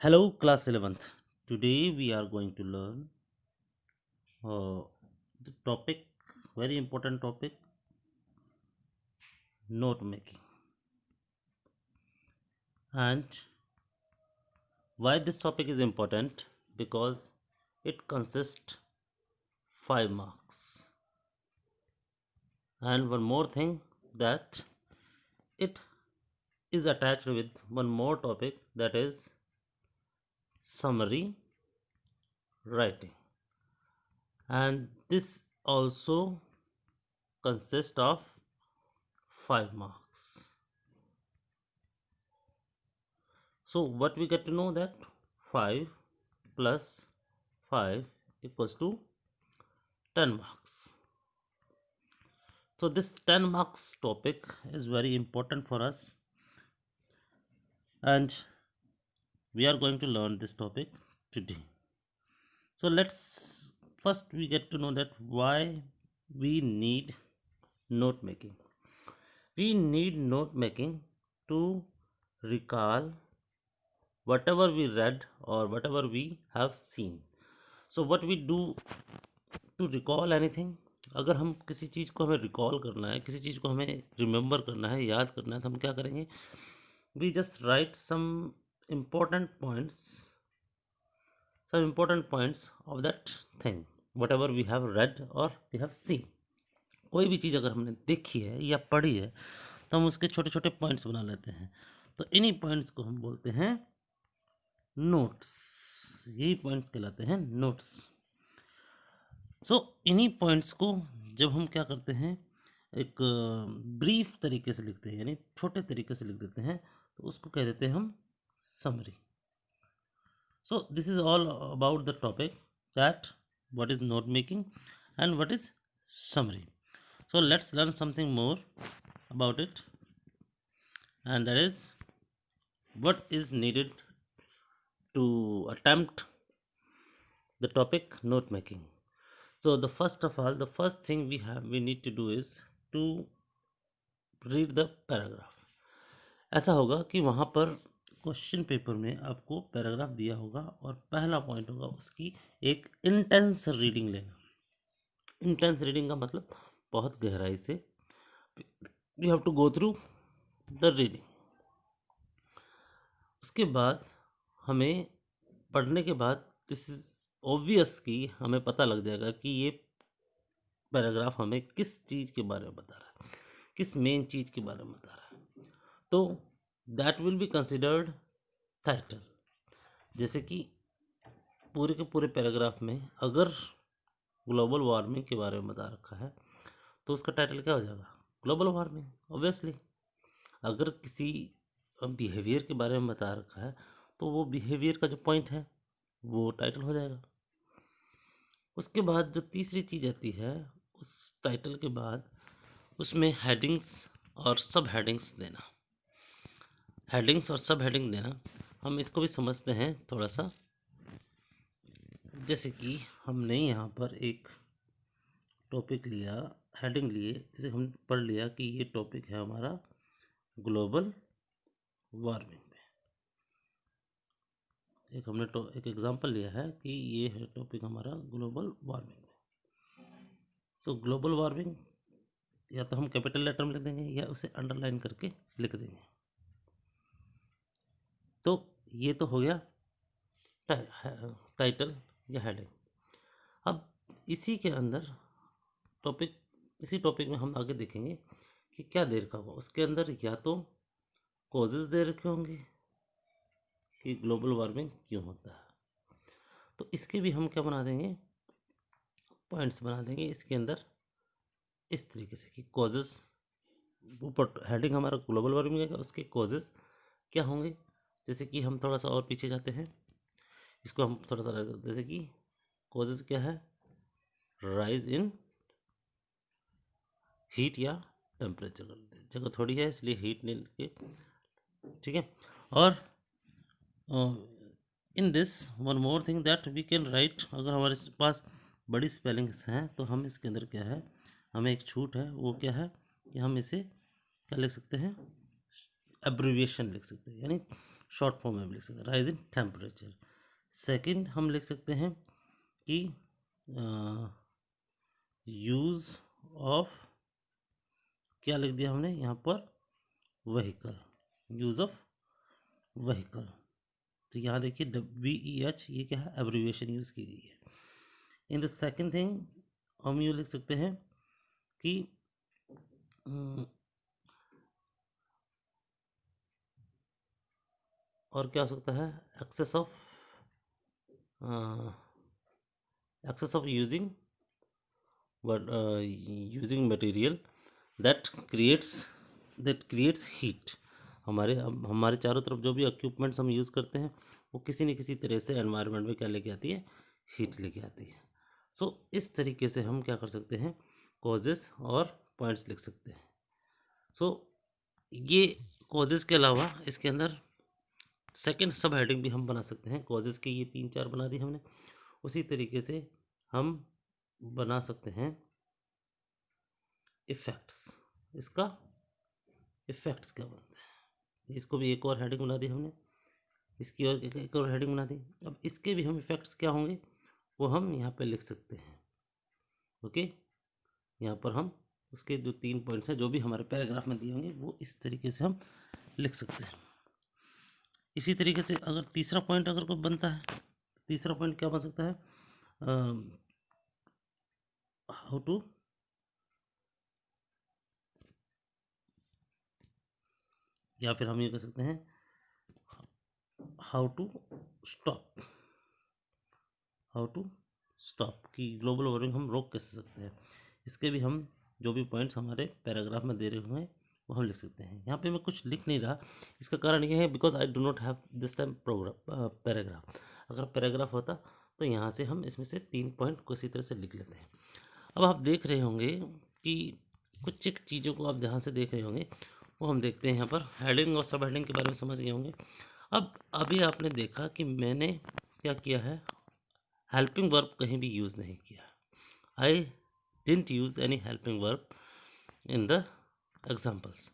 Hello, class 11th. Today we are going to learn uh, the topic, very important topic, note making. And why this topic is important? Because it consists 5 marks. And one more thing, that it is attached with one more topic, that is summary writing. And this also consists of 5 marks. So what we get to know, that 5 plus 5 equals to 10 marks. So this 10 marks topic is very important for us, and we are going to learn this topic today. So let's first we get to know that why we need note making. We need note making to recall whatever we read or whatever we have seen. So what we do to recall anything, अगर हम किसी चीज़ को हमें recall करना है, किसी चीज़ को हमें रिमेंबर करना है, याद करना है, तो हम क्या करेंगे? We just write some important points of that thing, whatever we have read और वी हैव सीन. कोई भी चीज़ अगर हमने देखी है या पढ़ी है तो हम उसके छोटे छोटे पॉइंट्स बना लेते हैं. तो इन्हीं पॉइंट्स को हम बोलते हैं नोट्स. यही पॉइंट्स कहलाते हैं नोट्स. सो इन्हीं पॉइंट्स को जब हम क्या करते हैं, एक ब्रीफ तरीके से लिखते हैं, यानी छोटे तरीके से लिख देते हैं, तो उसको कह देते हैं हम summary. So this is all about the topic, that what is note making and what is summary. So let's learn something more about it, and that is what is needed to attempt the topic note making. So the first thing we need to do is to read the paragraph. ऐसा होगा कि वहाँ पर question paper में आपको paragraph दिया होगा और पहला पॉइंट होगा उसकी एक इंटेंस रीडिंग लेना. इंटेंस रीडिंग का मतलब बहुत गहराई से you have to go through the reading. उसके बाद हमें पढ़ने के बाद दिस इज ऑब्वियस कि हमें पता लग जाएगा कि ये पैराग्राफ हमें किस चीज़ के बारे में बता रहा है, किस मेन चीज़ के बारे में बता रहा है. तो that will be considered title. जैसे कि पूरे के पूरे पैराग्राफ में अगर ग्लोबल वार्मिंग के बारे में बता रखा है तो उसका टाइटल क्या हो जाएगा? Global warming, obviously. अगर किसी बिहेवियर के बारे में बता रखा है तो वो बिहेवियर का जो पॉइंट है वो टाइटल हो जाएगा. उसके बाद जो तीसरी चीज़ आती है, उस टाइटल के बाद उसमें हेडिंग्स और सब हेडिंग्स देना. हेडिंग्स और सब हेडिंग देना, हम इसको भी समझते हैं थोड़ा सा. जैसे कि हमने यहाँ पर एक टॉपिक लिया, हेडिंग लिए, जैसे हम पढ़ लिया कि ये टॉपिक है हमारा ग्लोबल वार्मिंग पे. एक हमने एक एग्जांपल लिया है कि ये है टॉपिक हमारा ग्लोबल वार्मिंग. सो ग्लोबल वार्मिंग या तो हम कैपिटल लेटर में लिख देंगे या उसे अंडरलाइन करके लिख देंगे. तो ये तो हो गया टाइटल या हेडिंग. अब इसी के अंदर इसी टॉपिक में हम आगे देखेंगे कि क्या दे रखा होगा. उसके अंदर या तो कॉजेज दे रखे होंगे कि ग्लोबल वार्मिंग क्यों होता है, तो इसके भी हम क्या बना देंगे, पॉइंट्स बना देंगे इसके अंदर इस तरीके से कि कॉजेज. ऊपर हेडिंग हमारा ग्लोबल वार्मिंग है, उसके कॉजेज क्या होंगे. जैसे कि हम थोड़ा सा और पीछे जाते हैं, इसको हम थोड़ा सा, जैसे कि कॉजेज क्या है, राइज इन हीट या टेम्परेचर. जगह थोड़ी है इसलिए हीट ने के, ठीक है. और in this one more thing that we can write, अगर हमारे पास बड़ी स्पेलिंग्स हैं तो हम इसके अंदर क्या है, हमें एक छूट है, वो क्या है कि हम इसे क्या लिख सकते हैं, एब्रीविएशन लिख सकते हैं. यानी शॉर्ट फॉर्म में भी लिख सकते हैं, राइज इन टेम्परेचर। सेकंड हम लिख सकते हैं कि यूज़ ऑफ, क्या लिख दिया हमने यहाँ पर, व्हीकल, यूज़ ऑफ व्हीकल। तो यहाँ देखिए WEH ये क्या है, एब्रीविएशन यूज़ की गई है। इन द सेकंड थिंग हम ये लिख सकते हैं कि और क्या हो सकता है, excess of using using material that creates heat. हमारे चारों तरफ जो भी इक्विपमेंट्स हम यूज़ करते हैं वो किसी न किसी तरह से एनवायरनमेंट में क्या लेके आती है, हीट लेके आती है। सो इस तरीके से हम क्या कर सकते हैं, कॉजेस और पॉइंट्स लिख सकते हैं। सो ये कॉजेस के अलावा इसके अंदर सेकंड सब हेडिंग भी हम बना सकते हैं। कॉजेस की ये 3-4 बना दी हमने, उसी तरीके से हम बना सकते हैं इफ़ेक्ट्स। इसका इफ़ेक्ट्स क्या बनता है, इसको भी एक और हेडिंग बना दी हमने, इसकी और एक और हेडिंग बना दी। अब इसके भी हम इफ़ेक्ट्स क्या होंगे वो हम यहाँ पे लिख सकते हैं। ओके, यहाँ पर हम उसके जो 3 पॉइंट्स हैं जो भी हमारे पैराग्राफ में दिए होंगे वो इस तरीके से हम लिख सकते हैं। इसी तरीके से अगर तीसरा पॉइंट अगर कोई बनता है, तीसरा पॉइंट क्या बन सकता है, हाउ टू, या फिर हम ये कह सकते हैं how to stop, how to stop कि ग्लोबल वार्मिंग हम रोक कैसे सकते हैं। इसके भी हम जो भी पॉइंट्स हमारे पैराग्राफ में दे रहे हुए हैं वो हम लिख सकते हैं। यहाँ पे मैं कुछ लिख नहीं रहा, इसका कारण ये है because I do not have this time paragraph. अगर पैराग्राफ होता तो यहाँ से हम इसमें से 3 पॉइंट किसी तरह से लिख लेते हैं। अब आप देख रहे होंगे कि कुछ एक चीज़ों को आप ध्यान से देख रहे होंगे, वो हम देखते हैं यहाँ पर। हेडिंग और सब हेडिंग के बारे में समझ गए होंगे। अब अभी आपने देखा कि मैंने क्या किया है, हेल्पिंग वर्ब कहीं भी यूज़ नहीं किया। I didn't use any helping verb in the examples.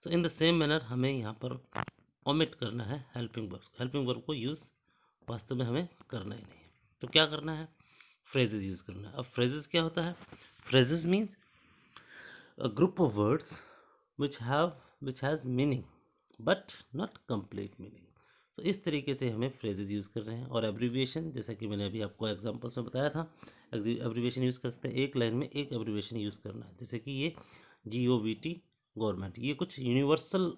तो इन द सेम मैनर हमें यहाँ पर ओमिट करना है हेल्पिंग वर्ब। हेल्पिंग वर्ब को यूज़ वास्तव में हमें करना ही नहीं है। तो क्या करना है, फ्रेजेस यूज़ करना है। अब फ्रेजेस क्या होता है, phrases means a group of words which has meaning but not complete meaning। तो इस तरीके से हमें फ्रेजेस यूज़ कर रहे हैं। और एब्रीविएशन, जैसा कि मैंने अभी आपको एग्जांपल्स में बताया था, एब्रीविएशन यूज़ कर सकते हैं। एक लाइन में एक एब्रीविएशन यूज़ करना है, जैसे कि ये GOVT गवर्नमेंट, ये कुछ यूनिवर्सल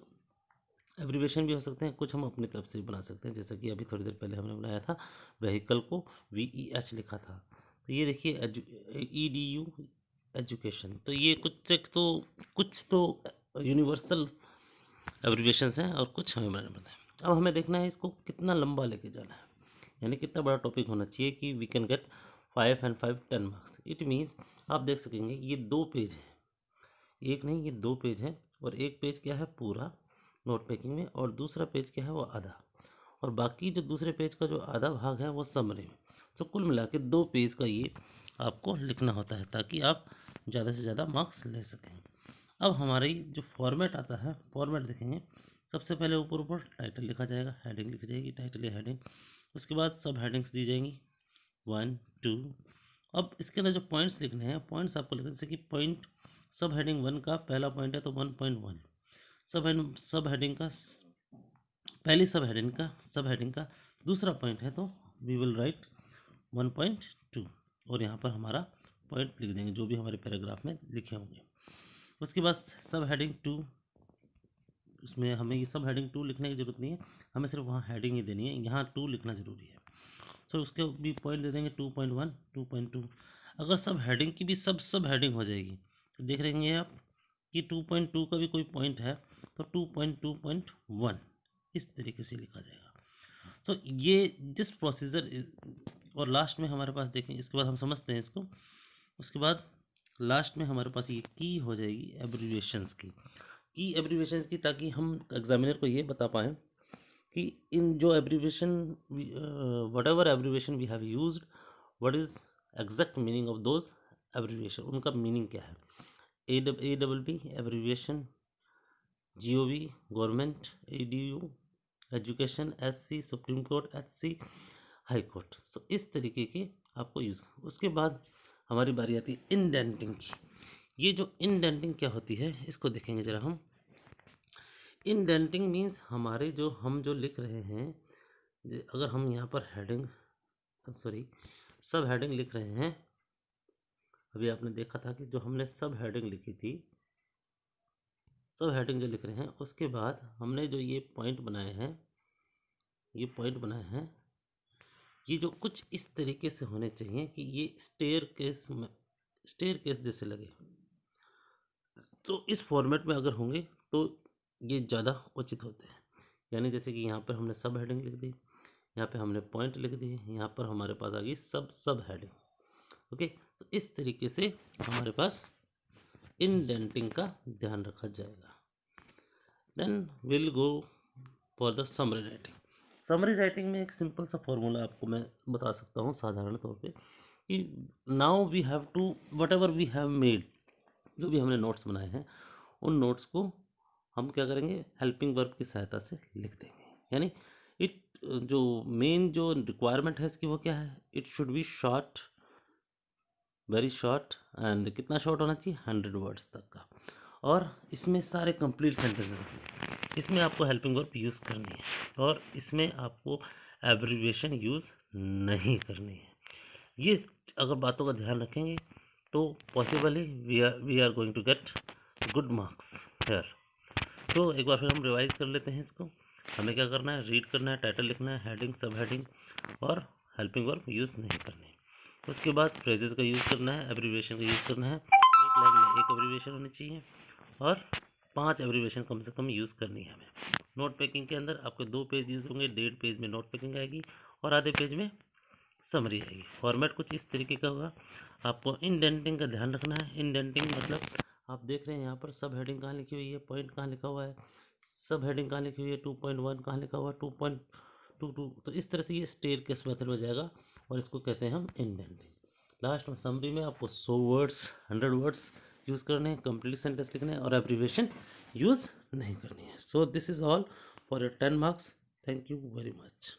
एब्रीविएशन भी हो सकते हैं, कुछ हम अपनी तरफ से भी बना सकते हैं। जैसा कि अभी थोड़ी देर पहले हमने बनाया था, व्हीकल को VEH लिखा था। तो ये देखिए EDU एजुकेशन। तो ये कुछ तो यूनिवर्सल एब्रीविएशंस हैं और कुछ हमें बनाना पड़ता है। अब हमें देखना है इसको कितना लंबा लेके जाना है, यानी कितना बड़ा टॉपिक होना चाहिए कि we can get 5 and 5 10 marks. It means आप देख सकेंगे ये 2 पेज है, एक नहीं ये 2 पेज है। और एक पेज क्या है पूरा नोट टेकिंग में, और दूसरा पेज क्या है वो आधा, और बाकी जो दूसरे पेज का जो आधा भाग है वो समरी में। तो कुल मिला के 2 पेज का ये आपको लिखना होता है ताकि आप ज़्यादा से ज़्यादा मार्क्स ले सकें। अब हमारी जो फॉर्मेट आता है, फॉर्मेट देखेंगे। सबसे पहले ऊपर ऊपर टाइटल लिखा जाएगा, हेडिंग लिखी जाएगी, टाइटल या हेडिंग। उसके बाद सब हेडिंग्स दी जाएंगी 1 2। अब इसके अंदर जो पॉइंट्स लिखने हैं, पॉइंट्स आपको लिखने, जैसे कि पॉइंट सब हेडिंग 1 का पहला पॉइंट है तो 1.1। सब हेडिंग का पहली सब हेडिंग का दूसरा पॉइंट है तो वी विल राइट 1.2। और यहाँ पर हमारा पॉइंट लिख देंगे जो भी हमारे पैराग्राफ में लिखे होंगे। उसके बाद सब हेडिंग 2, उसमें हमें ये सब हेडिंग 2 लिखने की ज़रूरत नहीं है, हमें सिर्फ वहाँ हेडिंग ही देनी है, यहाँ 2 लिखना ज़रूरी है। तो उसके भी पॉइंट दे देंगे 2.1 2.2। अगर सब हेडिंग की भी सब हेडिंग हो जाएगी तो देख रहेंगे आप कि 2.2 का भी कोई पॉइंट है तो 2.2.1 इस तरीके से लिखा जाएगा। तो ये जिस प्रोसीजर, और लास्ट में हमारे पास देखें, इसके बाद हम समझते हैं इसको। उसके बाद लास्ट में हमारे पास ये की हो जाएगी एब्रीविएशंस की एब्रीविएशंस की, ताकि हम एग्जामिनर को ये बता पाएँ कि इन जो abbreviation whatever abbreviation we have used, what is exact meaning of those abbreviation, उनका मीनिंग क्या है। ABB abbreviation, GOV government, ADU education SC, supreme court HC, high court. So इस तरीके के आपको यूज़। उसके बाद हमारी बारी आती है इंडेंटिंग की। ये जो इंडेंटिंग क्या होती है इसको देखेंगे ज़रा हम। इंडेंटिंग मीन्स हमारे जो हम जो लिख रहे हैं, अगर हम यहाँ पर हेडिंग सब हेडिंग लिख रहे हैं, अभी आपने देखा था कि जो हमने सब हेडिंग लिखी थी, सब हेडिंग जो लिख रहे हैं, उसके बाद हमने जो ये पॉइंट बनाए हैं, ये जो कुछ इस तरीके से होने चाहिए कि ये स्टेयर केस जैसे लगे। तो इस फॉर्मेट में अगर होंगे तो ये ज़्यादा उचित होते हैं। यानी जैसे कि यहाँ पर हमने सब हेडिंग लिख दी, यहाँ पे हमने पॉइंट लिख दिए, यहाँ पर हमारे पास आ गई सब हेडिंग। ओके, तो इस तरीके से हमारे पास इंडेंटिंग का ध्यान रखा जाएगा। Then will go for the summary writing. Summary writing में एक सिंपल सा फॉर्मूला आपको मैं बता सकता हूँ साधारण तौर पे कि now we have to whatever we have made, जो भी हमने नोट्स बनाए हैं उन नोट्स को हम क्या करेंगे, हेल्पिंग वर्ब की सहायता से लिख देंगे। यानी इट जो मेन जो रिक्वायरमेंट है इसकी वो क्या है, it should be short, very short. And कितना शॉर्ट होना चाहिए, 100 वर्ड्स तक का। और इसमें सारे कंप्लीट सेंटेंसेस, इसमें आपको हेल्पिंग वर्ब यूज़ करनी है और इसमें आपको एब्रिविएशन यूज़ नहीं करनी है। ये अगर बातों का ध्यान रखेंगे तो possibly we are going to get good marks here. तो एक बार फिर हम रिवाइज कर लेते हैं इसको। हमें क्या करना है, रीड करना है, टाइटल लिखना है, हेडिंग, सब हेडिंग और हेल्पिंग वर्ब यूज़ नहीं करनी। उसके बाद फ्रेजेस का यूज़ करना है, एब्रिविएशन का यूज़ करना है। एक लाइन में एक एब्रिविएशन होनी चाहिए और 5 एब्रिविएशन कम से कम यूज़ करनी है हमें। नोट पेकिंग के अंदर आपके 2 पेज यूज़ होंगे, 1.5 पेज में नोट पेकिंग आएगी और आधे पेज में समरी आएगी। फॉर्मेट कुछ इस तरीके का होगा। आपको इंडेंटिंग का ध्यान रखना है। इंडेंटिंग मतलब आप देख रहे हैं यहाँ पर सब हेडिंग कहाँ लिखी हुई है, पॉइंट कहाँ लिखा हुआ है, सब हेडिंग कहाँ लिखी हुई है, 2.1 कहाँ लिखा हुआ है, 2.22। तो इस तरह से ये स्टेयर केस मेथड में जाएगा और इसको कहते हैं हम इंडेंटिंग। लास्ट में समरी में आपको 100 वर्ड्स 100 वर्ड्स यूज़ करने हैं, कंप्लीट सेंटेंस लिखने हैं और एब्रिविएशन यूज़ नहीं करनी है। So this is all for your 10 marks. Thank you very much.